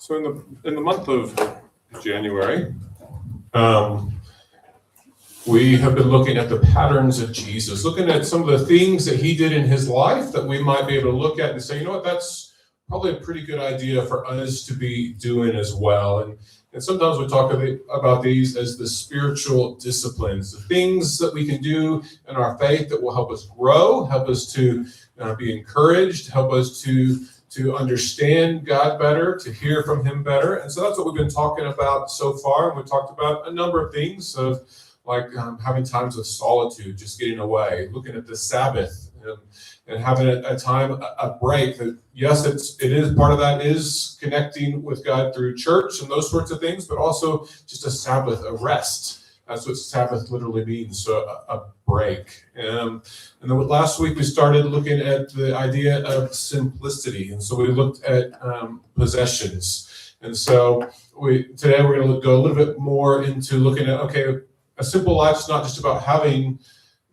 So in the month of January, we have been looking at the patterns of Jesus, looking at some of the things that he did in his life that we might be able to look at and say, you know what, that's probably a pretty good idea for us to be doing as well. And sometimes we talk about these as the spiritual disciplines, the things that we can do in our faith that will help us grow, help us to be encouraged, help us to understand God better, to hear from him better. And so that's what we've been talking about so far. And we've talked about a number of things of like having times of solitude, just getting away, looking at the Sabbath and having a time, a break. That yes, it is part of that is connecting with God through church and those sorts of things, but also just a Sabbath, a rest. That's what Sabbath literally means, so a break. And then last week we started looking at the idea of simplicity. And so we looked at possessions. And so today we're going to go a little bit more into looking at, okay, a simple life is not just about having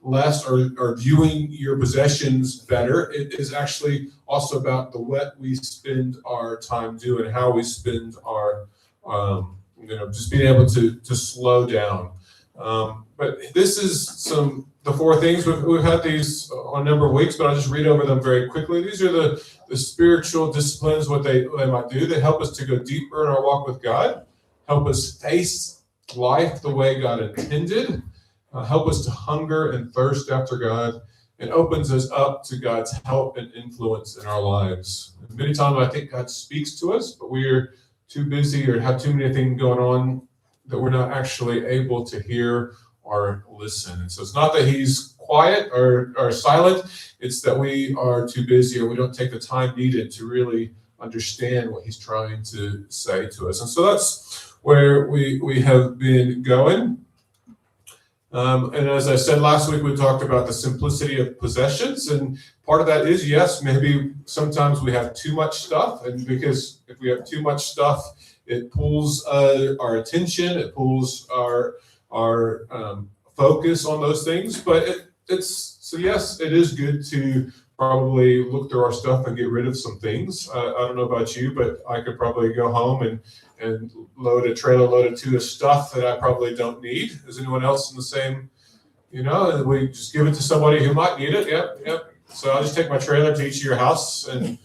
less or viewing your possessions better. It is actually also about what we spend our time doing, how we spend our, just being able to slow down. But this is the four things. We've had these on a number of weeks, but I'll just read over them very quickly. These are the spiritual disciplines, what they might do. They help us to go deeper in our walk with God, help us face life the way God intended, help us to hunger and thirst after God, and opens us up to God's help and influence in our lives. And many times I think God speaks to us, but we're too busy or have too many things going on that we're not actually able to hear or listen. And so it's not that he's quiet or silent, it's that we are too busy or we don't take the time needed to really understand what he's trying to say to us. And so that's where we have been going. And as I said last week, we talked about the simplicity of possessions. And part of that is, yes, maybe sometimes we have too much stuff. And because if we have too much stuff, it pulls our attention, it pulls our focus on those things. But yes, it is good to probably look through our stuff and get rid of some things. I don't know about you, but I could probably go home and load a trailer loaded to of stuff that I probably don't need. Is anyone else in the same, and we just give it to somebody who might need it? Yep. So I'll just take my trailer to each of your house and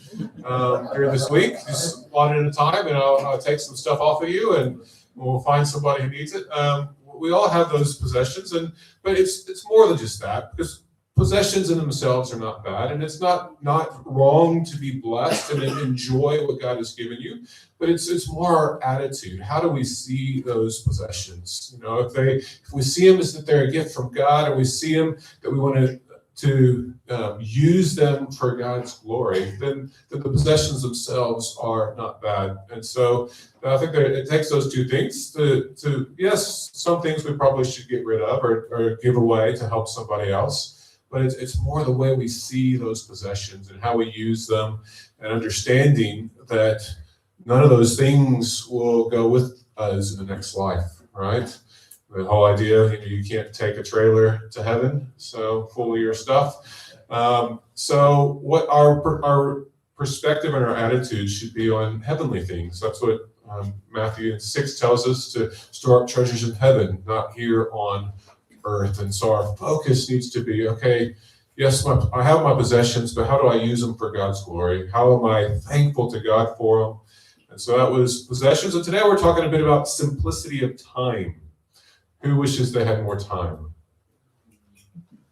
here this week, just one at a time, and I'll take some stuff off of you and we'll find somebody who needs it. We all have those possessions, but it's more than just that, because possessions in themselves are not bad, and it's not wrong to be blessed and enjoy what God has given you, but it's more our attitude. How do we see those possessions? If we see them as that they're a gift from God, and we see them that we want to use them for God's glory, then the possessions themselves are not bad. And so I think that it takes those two things to yes, some things we probably should get rid of or give away to help somebody else. But it's more the way we see those possessions and how we use them, and understanding that none of those things will go with us in the next life, right? The whole idea, you can't take a trailer to heaven, so full of your stuff. So what our perspective and our attitude should be on heavenly things. That's what Matthew 6 tells us, to store up treasures in heaven, not here on earth. And so our focus needs to be, okay, yes, I have my possessions, but how do I use them for God's glory? How am I thankful to God for them? And so that was possessions. And today we're talking a bit about simplicity of time. Who wishes they had more time?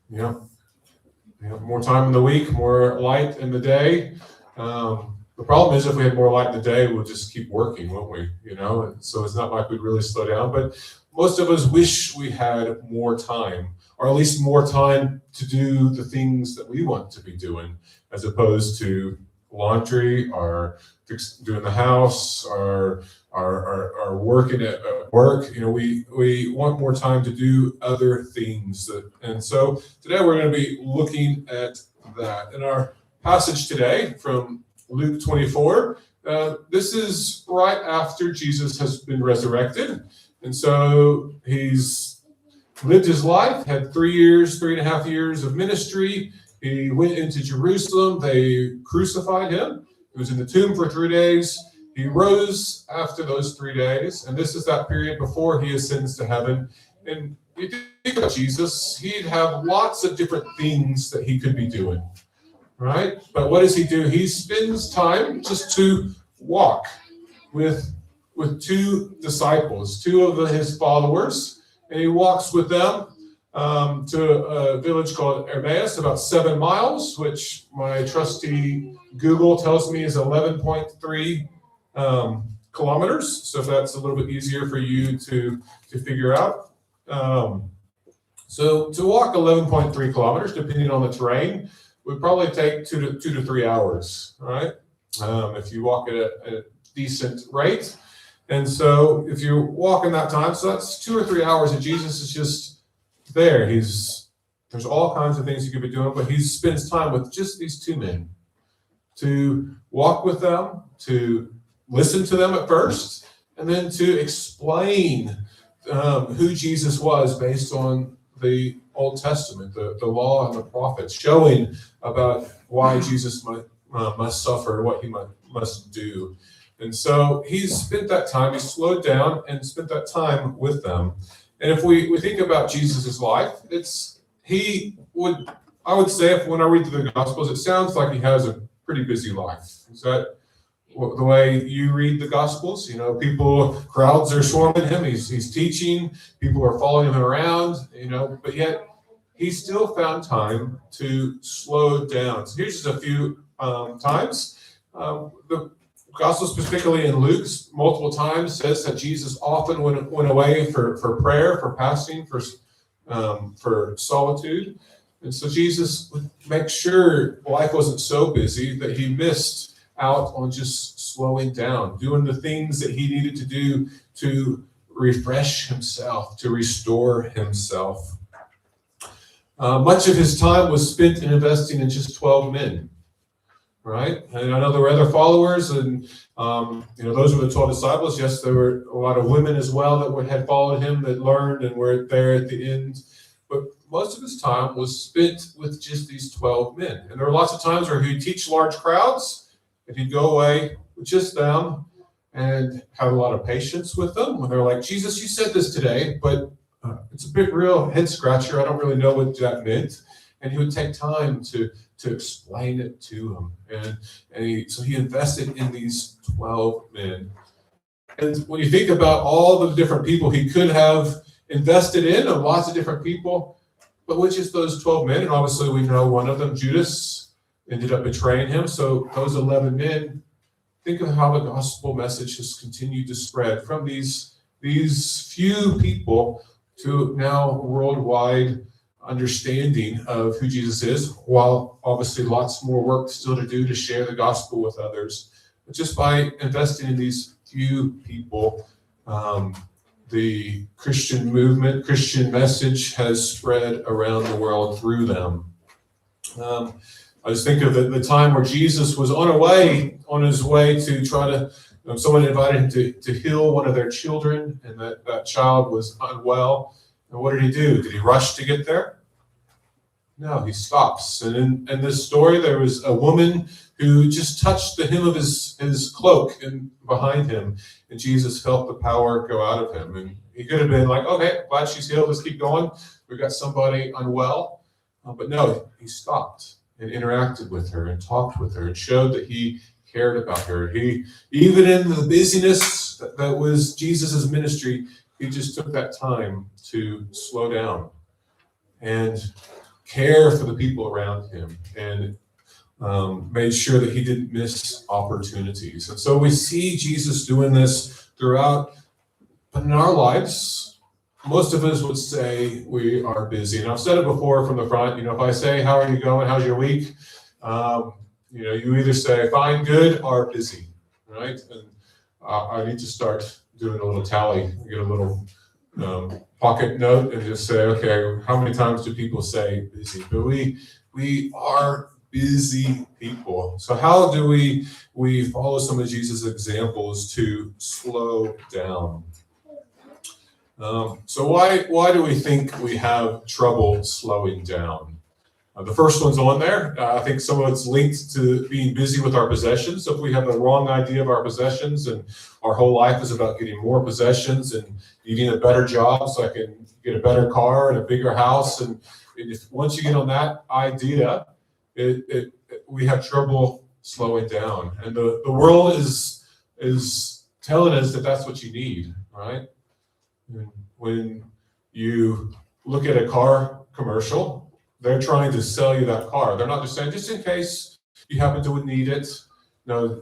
More time in the week, more light in the day. The problem is, if we had more light in the day, we'll just keep working, won't we? And so it's not like we'd really slow down. But most of us wish we had more time, or at least more time to do the things that we want to be doing, as opposed to laundry or doing the house or working at work. We want more time to do other things. And so today we're going to be looking at that. In our passage today from Luke 24, this is right after Jesus has been resurrected. And so he's lived his life, had 3.5 years of ministry. He went into Jerusalem. They crucified him. He was in the tomb for 3 days. He rose after those 3 days, and this is that period before he ascends to heaven. And you think about Jesus, he'd have lots of different things that he could be doing, right? But what does he do? He spends time just to walk with two disciples, two of his followers, and he walks with them to a village called Emmaus, about 7 miles, which my trusty Google tells me is 11.3 kilometers. So that's a little bit easier for you to figure out. So to walk 11.3 kilometers, depending on the terrain, would probably take 2 to 3 hours, all right? If you walk at a decent rate. And so if you're walking that time, so that's 2 or 3 hours, and Jesus is just there. There's all kinds of things he could be doing, but he spends time with just these 2 men to walk with them, to listen to them at first, and then to explain who Jesus was based on the Old Testament, the law and the prophets, showing about why Jesus must suffer, what he must do. And so he's spent that time, he slowed down and spent that time with them. And if we think about Jesus' life, I would say, if when I read through the Gospels, it sounds like he has a pretty busy life. Is that the way you read the Gospels? Crowds are swarming him, he's teaching, people are following him around, but yet he still found time to slow down. So here's just a few times. The Gospel, particularly in Luke's, multiple times says that Jesus often went away for prayer, for fasting, for solitude. And so Jesus would make sure life wasn't so busy that he missed out on just slowing down, doing the things that he needed to do to refresh himself, to restore himself. Much of his time was spent in investing in just 12 men. Right? And I know there were other followers, and those were the 12 disciples. Yes, there were a lot of women as well that had followed him, that learned and were there at the end. But most of his time was spent with just these 12 men. And there were lots of times where he'd teach large crowds, and he'd go away with just them and have a lot of patience with them. When they're like, Jesus, you said this today, but it's a big, real head scratcher. I don't really know what that meant. And he would take time to explain it to him. So he invested in these 12 men. And when you think about all the different people he could have invested in, and lots of different people, but which is those 12 men, and obviously we know one of them, Judas, ended up betraying him. So those 11 men, think of how the gospel message has continued to spread from these few people to now worldwide understanding of who Jesus is, while obviously lots more work still to do to share the gospel with others. But just by investing in these few people, the Christian movement, Christian message has spread around the world through them. I just think of the time where Jesus was on his way to try to, someone invited him to heal one of their children, and that child was unwell. And what did he do? Did he rush to get there? No, he stops. And in this story, there was a woman who just touched the hem of his cloak and behind him, and Jesus felt the power go out of him. And he could have been like, okay, glad she's healed, let's keep going. We've got somebody unwell. But no, he stopped and interacted with her and talked with her and showed that he cared about her. He, even in the busyness that was Jesus's ministry, he just took that time to slow down and care for the people around him, and made sure that he didn't miss opportunities. And so we see Jesus doing this throughout in our lives. Most of us would say we are busy. And I've said it before from the front, if I say, how are you going? How's your week? You either say fine, good, or busy, right? And I need to start doing a little tally, get a little pocket note and just say, okay, how many times do people say busy? But we are busy people. So how do we follow some of Jesus' examples to slow down? So why do we think we have trouble slowing down? The first one's on there. I think some of it's linked to being busy with our possessions. So if we have the wrong idea of our possessions and our whole life is about getting more possessions and needing a better job so I can get a better car and a bigger house, and if once you get on that idea, we have trouble slowing down. And the world is telling us that that's what you need, right? When you look at a car commercial, they're trying to sell you that car. They're not just saying, just in case you happen to need it. No,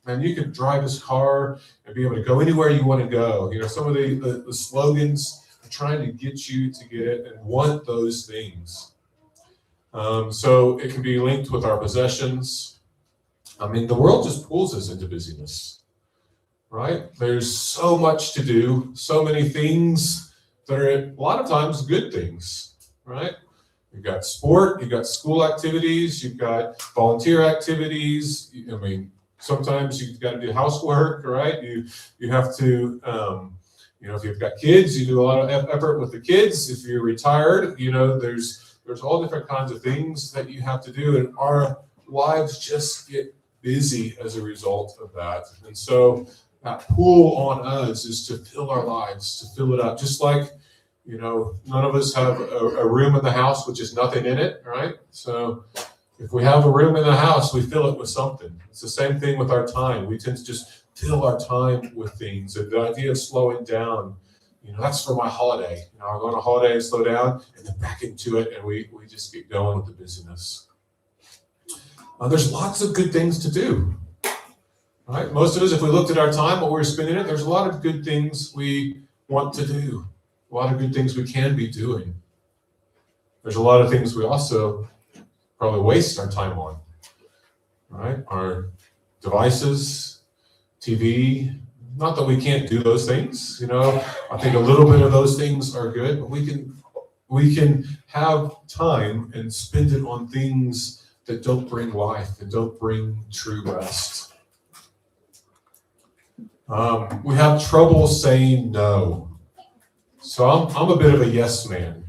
and you can drive this car and be able to go anywhere you want to go. Some of the slogans are trying to get you to get it and want those things. So it can be linked with our possessions. The world just pulls us into busyness, right? There's so much to do, so many things that are a lot of times good things, right? You've got sport, you've got school activities, you've got volunteer activities. Sometimes you've got to do housework, right? You have to, if you've got kids, you do a lot of effort with the kids. If you're retired, there's all different kinds of things that you have to do, and our lives just get busy as a result of that. And so that pull on us is to fill our lives, to fill it up, just like none of us have a room in the house which is nothing in it, right? So if we have a room in the house, we fill it with something. It's the same thing with our time. We tend to just fill our time with things. And the idea of slowing down, that's for my holiday. I go on a holiday and slow down and then back into it, and we just get going with the busyness. There's lots of good things to do, right? Most of us, if we looked at our time, what we're spending it, there's a lot of good things we want to do. A lot of good things we can be doing. There's a lot of things we also probably waste our time on, right? Our devices, TV, not that we can't do those things, I think a little bit of those things are good, but we can have time and spend it on things that don't bring life, that don't bring true rest. We have trouble saying no. So I'm a bit of a yes man.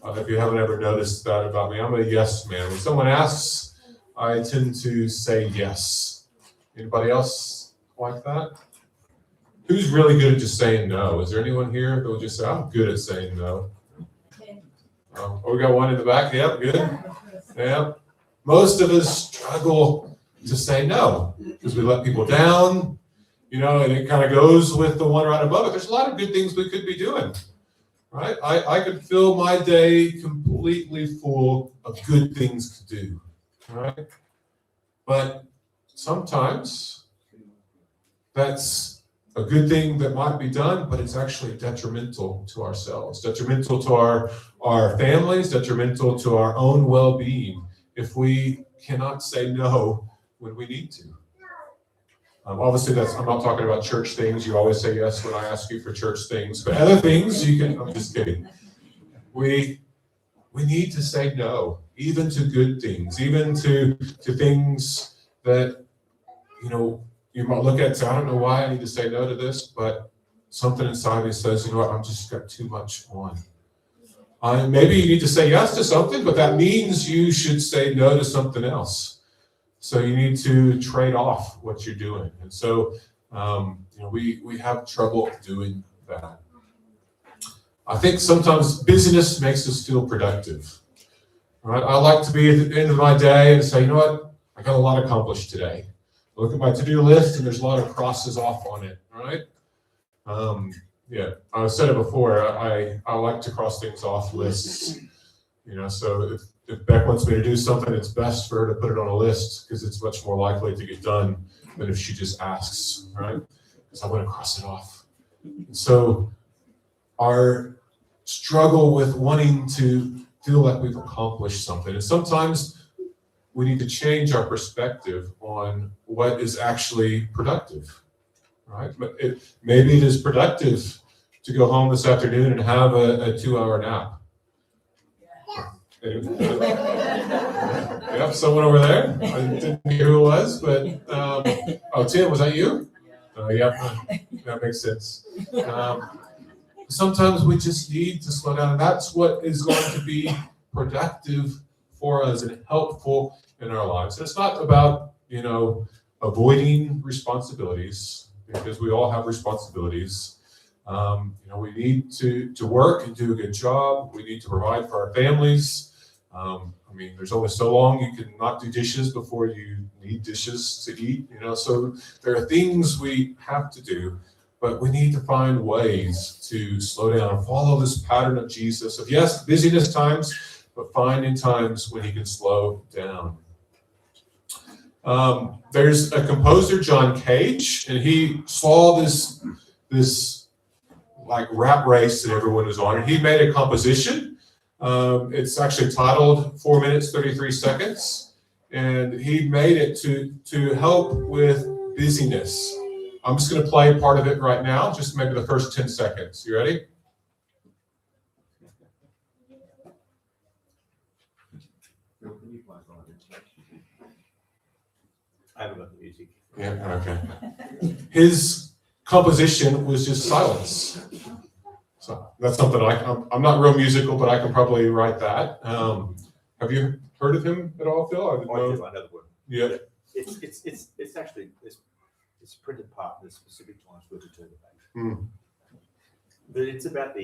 If you haven't ever noticed that about me, I'm a yes man. When someone asks, I tend to say yes. Anybody else like that? Who's really good at just saying no? Is there anyone here that would just say, I'm good at saying no? We got one in the back. Yep, good. Yeah. Most of us struggle to say no because we let people down. And it kind of goes with the one right above it. There's a lot of good things we could be doing, right? I could fill my day completely full of good things to do, right? But sometimes that's a good thing that might be done, but it's actually detrimental to ourselves, detrimental to our families, detrimental to our own well-being if we cannot say no when we need to. Obviously, I'm not talking about church things. You always say yes when I ask you for church things. But other things, I'm just kidding. We need to say no, even to good things, even to things that, you might look at and say, I don't know why I need to say no to this, but something inside me says, I've just got too much on. Maybe you need to say yes to something, but that means you should say no to something else. So you need to trade off what you're doing. And so, we have trouble doing that. I think sometimes busyness makes us feel productive. Right? I like to be at the end of my day and say, I got a lot accomplished today. I look at my to-do list and there's a lot of crosses off on it, right? I said it before, I like to cross things off lists. So if Beck wants me to do something, it's best for her to put it on a list because it's much more likely to get done than if she just asks, right? Because I want to cross it off. And so our struggle with wanting to feel like we've accomplished something, and sometimes we need to change our perspective on what is actually productive, right? But maybe it is productive to go home this afternoon and have a 2-hour nap. Yep, someone over there. I didn't hear who it was, but Tim, was that you? Yeah, that makes sense. Sometimes we just need to slow down, and that's what is going to be productive for us and helpful in our lives. And it's not about, avoiding responsibilities, because we all have responsibilities. We need to work and do a good job. We need to provide for our families. There's only so long you can not do dishes before you need dishes to eat, so there are things we have to do, but we need to find ways to slow down and follow this pattern of Jesus of, yes, busyness times, but finding times when he can slow down. There's a composer, John Cage, and he saw this like rat race that everyone was on, and he made a composition. It's actually titled 4 minutes, 33 seconds, and he made it to help with busyness. I'm just going to play part of it right now, just maybe the first 10 seconds. You ready? I haven't got the music. Yeah, okay. His composition was just silence. So that's something I'm not real musical, but I can probably write that. Have you heard of him at all, Phil? I know the word. Yeah. It's actually it's printed part in the specific times we've returned it back. But it's about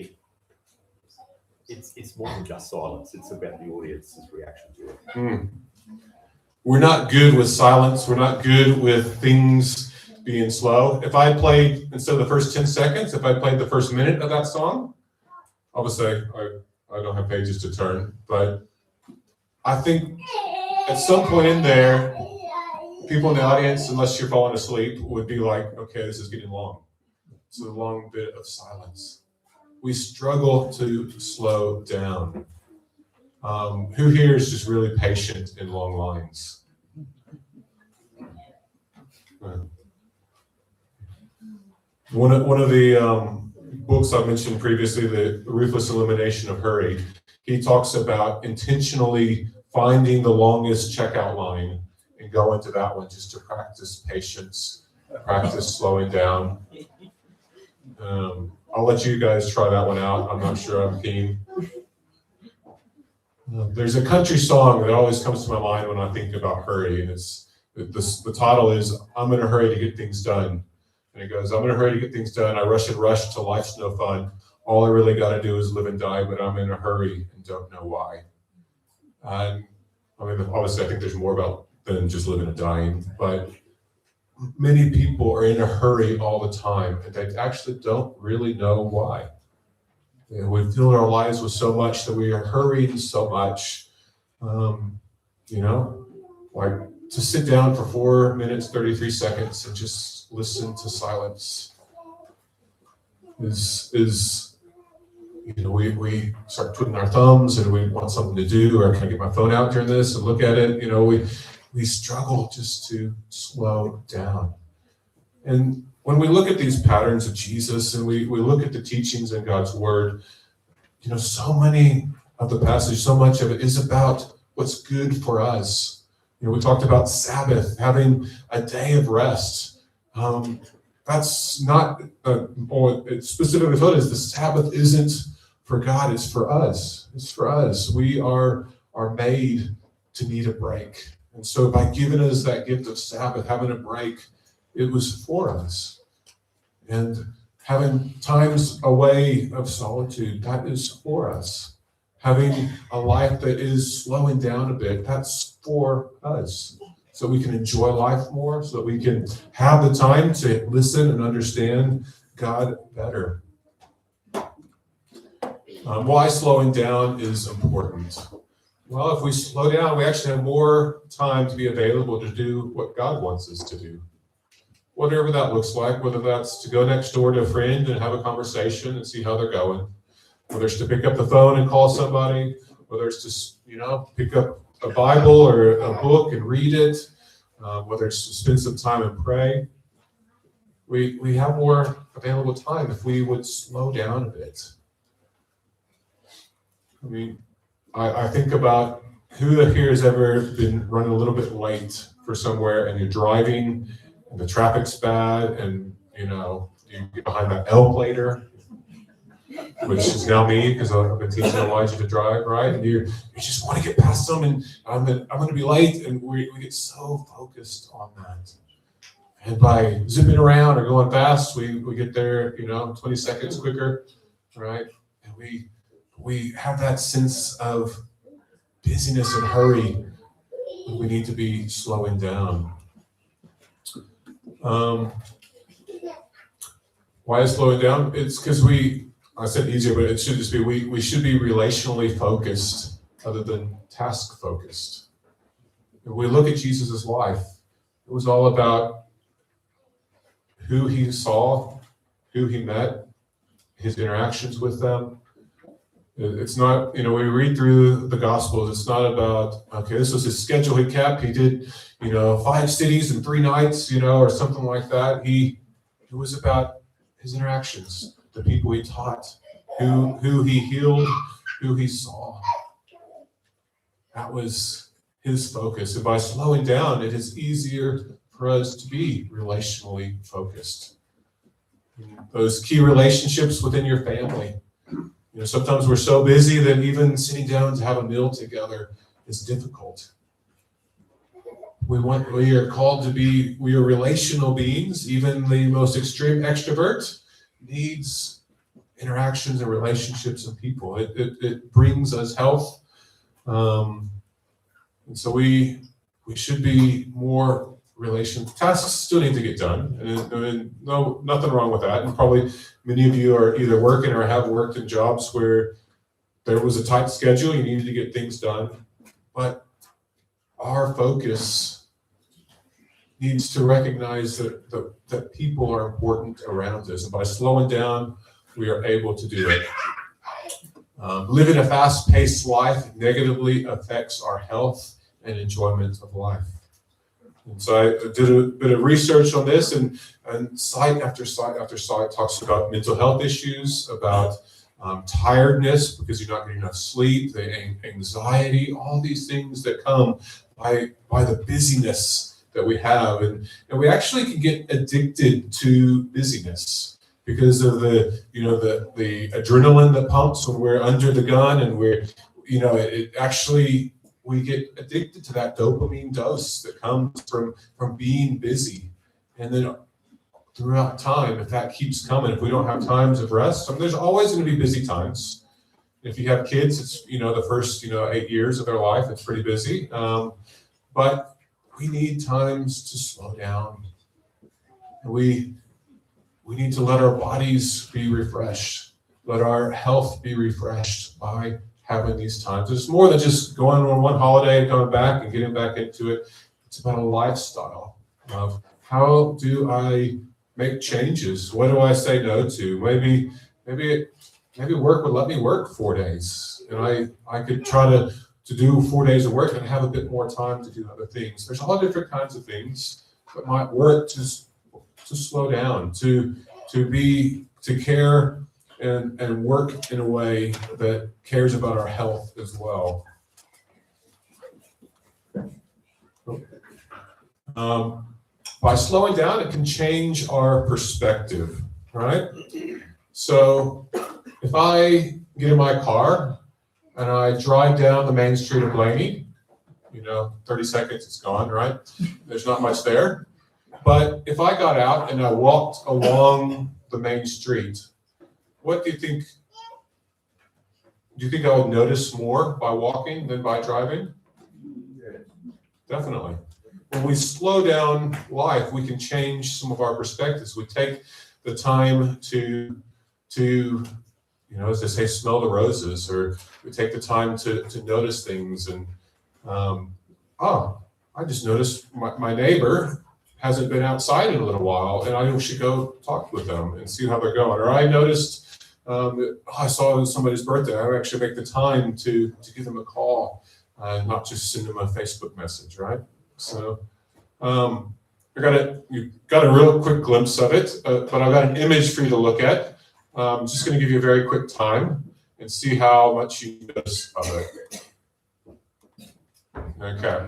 it's more than just silence. It's about the audience's reaction to it. We're not good with silence. We're not good with things being slow. If I played, instead of the first 10 seconds, if I played the first minute of that song, obviously I don't have pages to turn, but I think at some point in there, people in the audience, unless you're falling asleep, would be like, okay, this is getting long. It's a long bit of silence. We struggle to slow down. Who here is just really patient in long lines? One of the books I mentioned previously, The Ruthless Elimination of Hurry, he talks about intentionally finding the longest checkout line and go into that one just to practice patience, practice slowing down. I'll let you guys try that one out. I'm not sure I'm keen. There's a country song that always comes to my mind when I think about hurry, and the title is "I'm in a hurry to get things done." And it goes, "I'm in a hurry to get things done. I rush and rush till life's no fun. All I really got to do is live and die, but I'm in a hurry and don't know why." Obviously, I think there's more about than just living and dying, but many people are in a hurry all the time, and they actually don't really know why. And we fill our lives with so much that we are hurried so much, like to sit down for 4 minutes, 33 seconds and just listen to silence is we start twiddling our thumbs and we want something to do, or can I get my phone out during this and look at it? We struggle just to slow down. And when we look at these patterns of Jesus and we look at the teachings in God's word, so many of the passage, so much of it is about what's good for us. We talked about Sabbath, having a day of rest. That's not, specifically what it is, the Sabbath isn't for God, it's for us. It's for us. We are made to need a break. And so by giving us that gift of Sabbath, having a break, it was for us. And having times away of solitude, that is for us. Having a life that is slowing down a bit, that's for us. So we can enjoy life more, so that we can have the time to listen and understand God better. Why slowing down is important. Well, if we slow down, we actually have more time to be available to do what God wants us to do. Whatever that looks like, whether that's to go next door to a friend and have a conversation and see how they're going, whether it's to pick up the phone and call somebody, whether it's to, pick up a Bible or a book and read it, whether it's to spend some time and pray. We have more available time if we would slow down a bit. I think about who here has ever been running a little bit late for somewhere, and you're driving and the traffic's bad, and you get behind that L later. which is now me because I've been teaching Elijah to drive, right? And you just want to get past them, and I'm going to be late, and we get so focused on that. And by zipping around or going fast, we get there, 20 seconds quicker, right? And we have that sense of busyness and hurry. We need to be slowing down. Why is slowing down? It's because I said easier, but it should just be, we should be relationally focused other than task focused. If we look at Jesus' life, it was all about who he saw, who he met, his interactions with them. It's not, we read through the Gospels, it's not about, okay, this was his schedule he kept. He did, 5 cities in 3 nights, or something like that. It was about his interactions, the people he taught, who he healed, who he saw. That was his focus. And by slowing down, it is easier for us to be relationally focused. Those key relationships within your family. Sometimes we're so busy that even sitting down to have a meal together is difficult. We are called to be, we are relational beings. Even the most extreme extrovert needs interactions and relationships and people. It brings us health. And so we should be more tasks still need to get done, and no, nothing wrong with that. And probably many of you are either working or have worked in jobs where there was a tight schedule, you needed to get things done. But our focus needs to recognize that people are important around us, and by slowing down, we are able to do it. Living a fast-paced life negatively affects our health and enjoyment of life. And so I did a bit of research on this, and site after site after site talks about mental health issues, about tiredness because you're not getting enough sleep, the anxiety, all these things that come by the busyness that we have. And we actually can get addicted to busyness because of the adrenaline that pumps when we're under the gun, and we get addicted to that dopamine dose that comes from being busy. And then throughout time, if that keeps coming, if we don't have times of rest, there's always going to be busy times. If you have kids, it's, the first, 8 years of their life, it's pretty busy. But we need times to slow down. And we need to let our bodies be refreshed, let our health be refreshed by having these times. It's more than just going on one holiday and coming back and getting back into it. It's about a lifestyle of how do I make changes? What do I say no to? Maybe work would let me work 4 days, and I could try to do 4 days of work and have a bit more time to do other things. There's all different kinds of things that might work to slow down, to care and work in a way that cares about our health as well. By slowing down, it can change our perspective, right? So if I get in my car and I drive down the main street of Blaney, 30 seconds, it's gone, right? There's not much there. But if I got out and I walked along the main street, what do you think? Do you think I would notice more by walking than by driving? Yeah. Definitely. When we slow down life, we can change some of our perspectives. We take the time to as they say, smell the roses, or we take the time to notice things. And I just noticed my neighbor hasn't been outside in a little while, and I should go talk with them and see how they're going. Or I noticed I saw somebody's birthday. I would actually make the time to give them a call, not just send them a Facebook message, right? So you got a real quick glimpse of it, but I've got an image for you to look at. I'm just going to give you a very quick time and see how much you notice of it. Okay.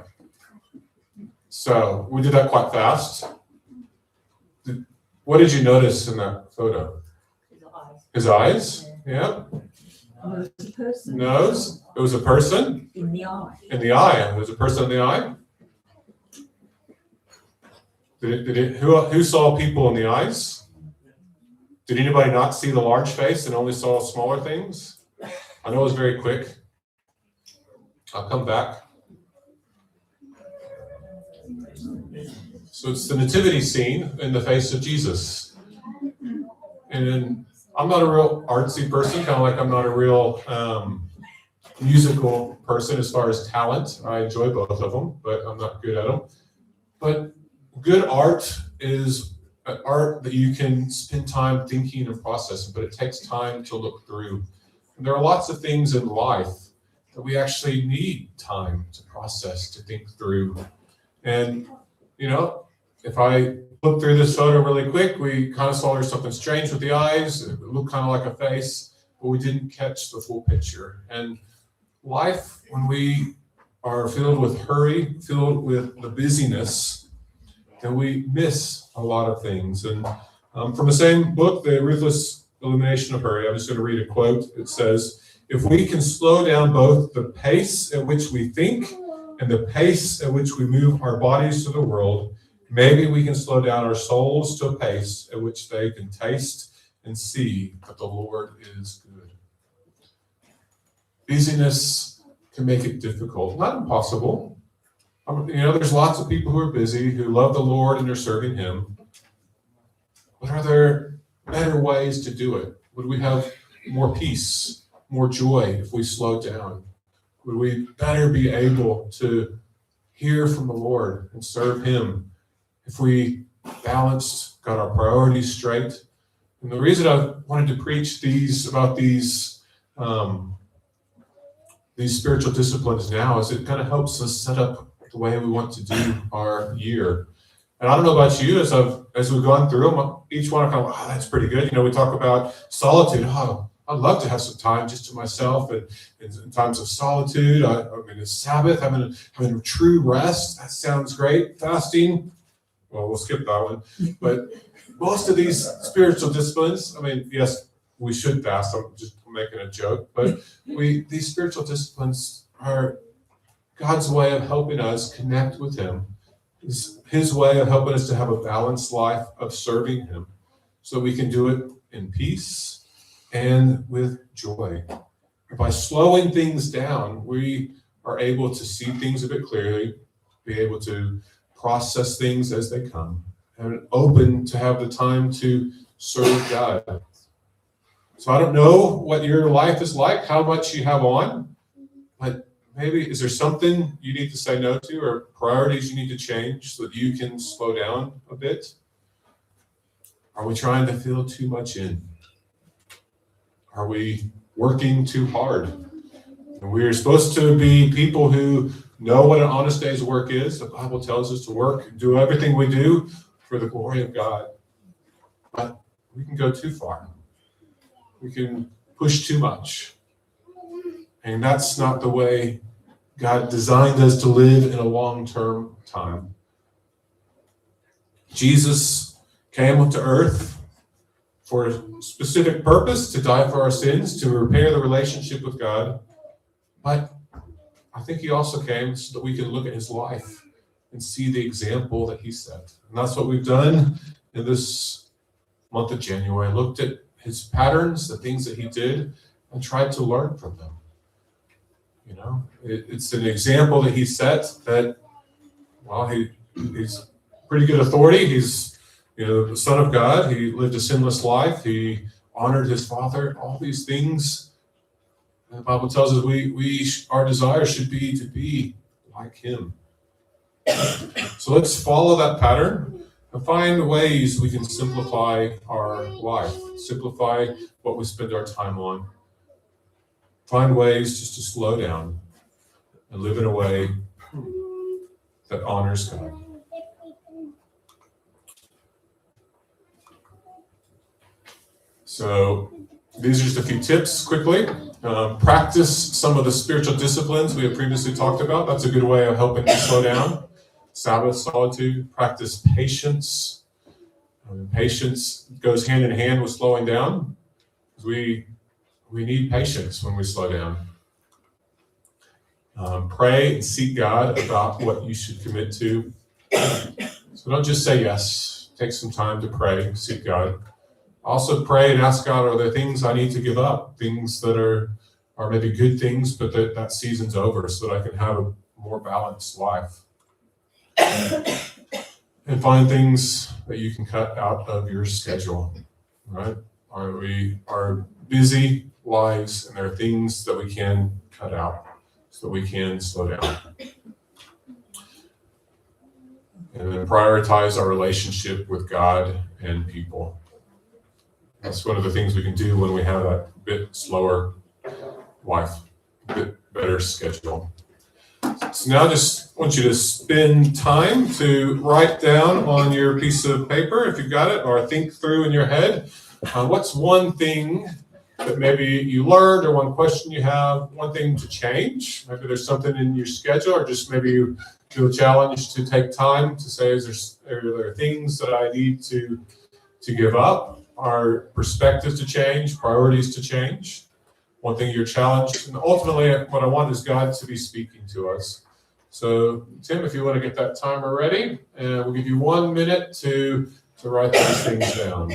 So we did that quite fast. What did you notice in that photo? His eyes. His eyes? Yeah. Oh, it was a person. Nose. It was a person. In the eye. In the eye. It was a person in the eye. Who saw people in the eyes? Did anybody not see the large face and only saw smaller things? I know it was very quick. I'll come back. So it's the nativity scene in the face of Jesus. And I'm not a real artsy person, kind of like I'm not a real musical person as far as talent. I enjoy both of them, but I'm not good at them. But good art is an art that you can spend time thinking and processing, but it takes time to look through. And there are lots of things in life that we actually need time to process, to think through. And, you know, if I look through this photo really quick, we kind of saw there's something strange with the eyes. It looked kind of like a face, but we didn't catch the full picture. And life, when we are filled with hurry, filled with the busyness, then we miss a lot of things. And from the same book, The Ruthless Elimination of Hurry, I'm just going to read a quote. It says, "If we can slow down both the pace at which we think and the pace at which we move our bodies to the world, maybe we can slow down our souls to a pace at which they can taste and see that the Lord is good." Busyness can make it difficult, not impossible. There's lots of people who are busy, who love the Lord and are serving Him. But are there better ways to do it? Would we have more peace, more joy if we slowed down? Would we better be able to hear from the Lord and serve Him if we balanced, got our priorities straight? And the reason I wanted to preach about these spiritual disciplines now is it kind of helps us set up the way we want to do our year. And I don't know about you, as we've gone through them, each one I kind of, oh, that's pretty good. We talk about solitude. Oh, I'd love to have some time just to myself, and in times of solitude, I'm in a Sabbath, having a true rest. That sounds great. Fasting, well, we'll skip that one. But most of these spiritual disciplines, yes, we should fast. I'm just making a joke, but these spiritual disciplines are God's way of helping us connect with Him. His way of helping us to have a balanced life of serving Him, so we can do it in peace and with joy. By slowing things down, we are able to see things a bit clearly, be able to process things as they come, and open to have the time to serve God. So I don't know what your life is like, how much you have on, but maybe is there something you need to say no to, or priorities you need to change so that you can slow down a bit? Are we trying to fill too much in? Are we working too hard? And we're supposed to be people who know what an honest day's work is. The Bible tells us to work, do everything we do for the glory of God. But we can go too far. We can push too much. And that's not the way God designed us to live in a long-term time. Jesus came to earth for a specific purpose, to die for our sins, to repair the relationship with God. But I think He also came so that we can look at His life and see the example that He set. And that's what we've done in this month of January. I looked at His patterns, the things that He did, and tried to learn from them. It's an example that He set that, well, he's pretty good authority. He's, the Son of God. He lived a sinless life. He honored His Father. All these things. And the Bible tells us our desire should be to be like Him. So let's follow that pattern and find ways we can simplify our life, simplify what we spend our time on. Find ways just to slow down and live in a way that honors God. So these are just a few tips quickly. Practice some of the spiritual disciplines we have previously talked about. That's a good way of helping you slow down. Sabbath, solitude. Practice patience. Patience goes hand in hand with slowing down. We we need patience when we slow down. Pray and seek God about what you should commit to. So don't just say yes. Take some time to pray, seek God. Also pray and ask God, are there things I need to give up? Things that are maybe good things, but that season's over so that I can have a more balanced life. And find things that you can cut out of your schedule, right? Our busy lives, and there are things that we can cut out so that we can slow down. And then prioritize our relationship with God and people. That's one of the things we can do when we have a bit slower life, a bit better schedule. So now I just want you to spend time to write down on your piece of paper, if you've got it, or think through in your head, what's one thing that maybe you learned, or one question you have, one thing to change. Maybe there's something in your schedule, or just maybe you feel challenged to take time to say, are there things that I need to give up? Are perspectives to change, priorities to change? One thing you're challenged, and ultimately what I want is God to be speaking to us. So Tim, if you want to get that timer ready, and we'll give you 1 minute to write those things down.